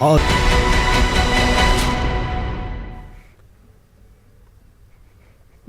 और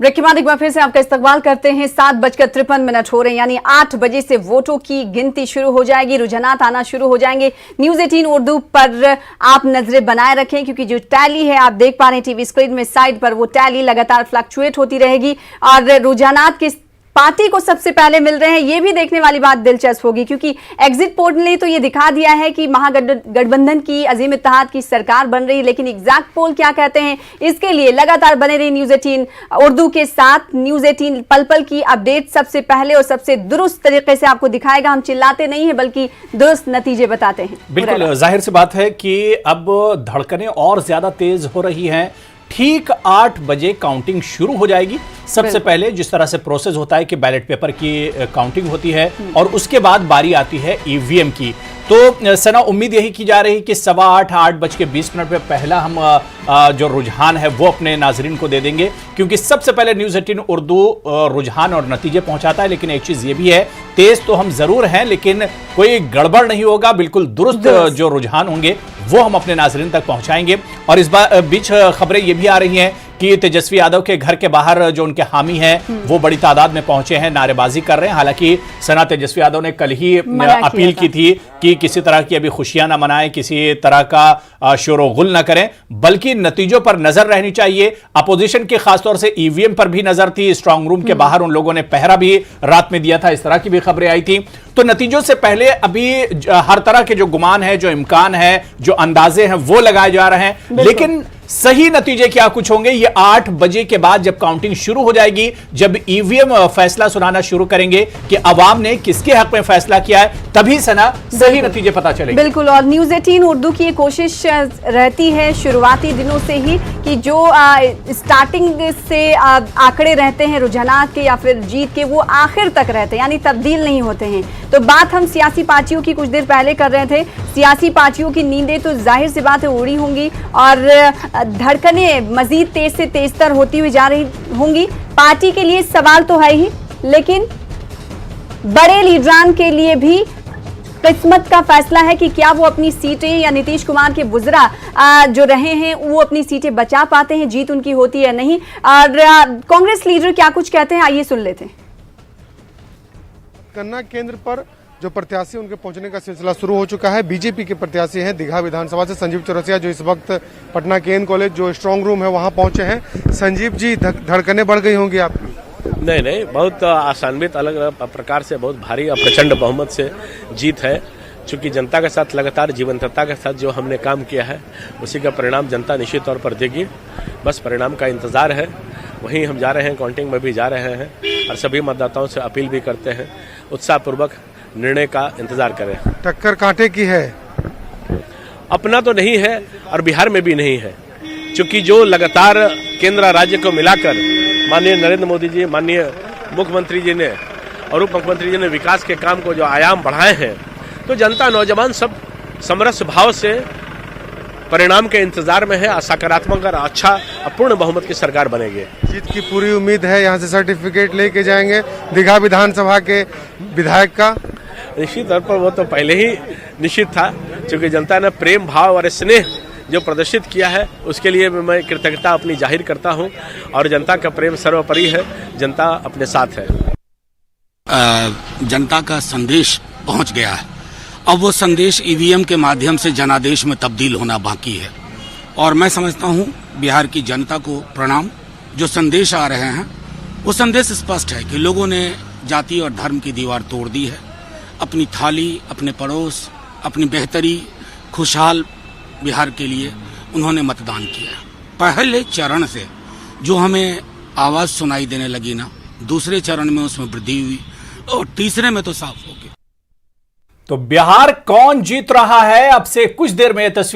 ब्रेक के बाद एक बार फिर से आपका इस्तकबाल करते हैं। 7:53 हो रहे हैं, यानी 8 बजे से वोटों की गिनती शुरू हो जाएगी, रुझानात आना शुरू हो जाएंगे। न्यूज़ 18 उर्दू पर आप नजरें बनाए रखें, क्योंकि जो टैली है आप देख पा रहे हैं टीवी स्क्रीन में साइड पर, वो टैली लगातार फ्लक्चुएट होती रहेगी और रुझानात किस पार्टी को सबसे पहले मिल रहे हैं ये भी देखने वाली बात दिलचस्प होगी, क्योंकि एग्जिट पोल ने तो ये दिखा दिया है कि महागठबंधन की अजीम इत्तेहाद की सरकार बन रही है, लेकिन एग्जैक्ट पोल क्या कहते हैं इसके लिए लगातार बने रही न्यूज़ 18 उर्दू के साथ। न्यूज़ 18 पल पल की अपडेट सबसे पहले और सबसे दुरुस्त तरीके से आपको दिखाएगा। हम चिल्लाते नहीं है बल्कि दुरुस्त नतीजे बताते हैं। बिल्कुल जाहिर सी बात है कि अब धड़कनें और ज्यादा तेज हो रही हैं। ठीक 8 बजे काउंटिंग शुरू हो जाएगी। सबसे पहले जिस तरह से प्रोसेस होता है कि बैलेट पेपर की काउंटिंग होती है और उसके बाद बारी आती है ईवीएम की। तो सना उम्मीद यही की जा रही कि 8:20 पे पहला हम जो रुझान है वो अपने नाजरीन को दे देंगे, क्योंकि सबसे पहले न्यूज़ 18 उर्दू रुझान और नतीजे पहुंचाता है। लेकिन एक चीज ये भी है, तेज तो हम जरूर हैं लेकिन कोई गड़बड़ नहीं होगा, बिल्कुल दुरुस्त जो रुझान होंगे वो हम अपने नाजरीन तक पहुंचाएंगे। और इस बीच खबरें ये भी आ रही हैं कि तेजस्वी यादव के घर के बाहर जो उनके हामी हैं वो बड़ी तादाद में पहुंचे हैं, नारेबाजी कर रहे हैं। हालांकि सना तेजस्वी यादव ने कल ही अपील की थी कि किसी तरह की अभी खुशियां ना मनाएं, किसी तरह का शोर-ओ-गुल ना करें, बल्कि नतीजों पर नजर रहनी चाहिए। अपोजिशन की खासतौर से ईवीएम पर भी नजर थी, स्ट्रांग रूम के बाहर उन लोगों ने पहरा भी रात में दिया था, इस तरह की भी खबरें आई थी। तो नतीजों से पहले अभी हर तरह के जो गुमान है, जो इम्कान है, जो अंदाजे हैं वो लगाए जा रहे हैं, लेकिन सही नतीजे क्या कुछ होंगे ये 8 बजे के बाद जब काउंटिंग शुरू हो जाएगी, जब ईवीएम फैसला सुनाना शुरू करेंगे कि अवाम ने किसके हक में फैसला किया है, तभी सना सही नतीजे पता चलेंगे। बिल्कुल। और न्यूज़ 18 उर्दू की कोशिश रहती है शुरुआती दिनों से ही कि जो स्टार्टिंग से आंकड़े रहते हैं रुझानात के या फिर जीत के, वो आखिर तक रहते हैं, यानी तब्दील नहीं होते हैं। तो बात हम सियासी पार्टियों की कुछ देर पहले कर रहे थे। सियासी पार्टियों की नींदें तो जाहिर सी बात है उड़ी होंगी और धड़कनें मजीद तेज से तेजतर होती हुई जा रही होंगी। पार्टी के लिए सवाल तो है ही, लेकिन बड़े लीडरान के लिए भी किस्मत का फैसला है कि क्या वो अपनी सीटें या नीतीश कुमार के बुजरा जो रहे हैं वो अपनी सीटें बचा पाते हैं, जीत उनकी होती है नहीं। और कांग्रेस लीडर क्या कुछ कहते हैं, आइए सुन लेते हैं। गन्ना केंद्र पर जो प्रत्याशी उनके पहुंचने का सिलसिला शुरू हो चुका है। बीजेपी के प्रत्याशी हैं दीघा विधानसभा से संजीव चौरसिया, जो इस वक्त पटना के एन कॉलेज जो स्ट्रांग रूम है वहां पहुंचे हैं। संजीव जी, धड़कनें बढ़ गई होंगी आपकी? नहीं, बहुत आसान्वित अलग अलग प्रकार से बहुत भारी और प्रचंड बहुमत से जीत है। चूंकि जनता के साथ लगातार जीवंतता के साथ जो हमने काम किया है उसी का परिणाम जनता निश्चित तौर पर देगी। बस परिणाम का इंतजार है। वहीं हम जा रहे हैं, काउंटिंग में भी जा रहे हैं और सभी मतदाताओं से अपील भी करते हैं उत्साहपूर्वक निर्णय का इंतजार करें। टक्कर कांटे की है? अपना तो नहीं है और बिहार में भी नहीं है, क्योंकि जो लगातार केंद्र राज्य को मिलाकर माननीय नरेंद्र मोदी जी, माननीय मुख्यमंत्री जी ने और उप मुख्यमंत्री जी ने विकास के काम को जो आयाम बढ़ाए हैं, तो जनता नौजवान सब समरस भाव से परिणाम के इंतजार में है। सकारात्मक और अच्छा अपूर्ण बहुमत की सरकार बनेगी। जीत की पूरी उम्मीद है। यहाँ से सर्टिफिकेट लेके जाएंगे दीघा विधानसभा के विधायक का? निश्चित तौर पर वो तो पहले ही निश्चित था, क्योंकि जनता ने प्रेम भाव और स्नेह जो प्रदर्शित किया है उसके लिए मैं कृतज्ञता अपनी जाहिर करता हूं और जनता का प्रेम सर्वोपरि है, जनता अपने साथ है। जनता का संदेश पहुंच गया है। अब वो संदेश ईवीएम के माध्यम से जनादेश में तब्दील होना बाकी है और मैं समझता हूं बिहार की जनता को प्रणाम। जो संदेश आ रहे हैं वो संदेश स्पष्ट है कि लोगों ने जाति और धर्म की दीवार तोड़ दी है। अपनी थाली, अपने पड़ोस, अपनी बेहतरी, खुशहाल बिहार के लिए उन्होंने मतदान किया। पहले चरण से जो हमें आवाज सुनाई देने लगी ना, दूसरे चरण में उसमें वृद्धि हुई और तीसरे में तो साफ हो गया। तो बिहार कौन जीत रहा है, अब से कुछ देर में यह तस्वीर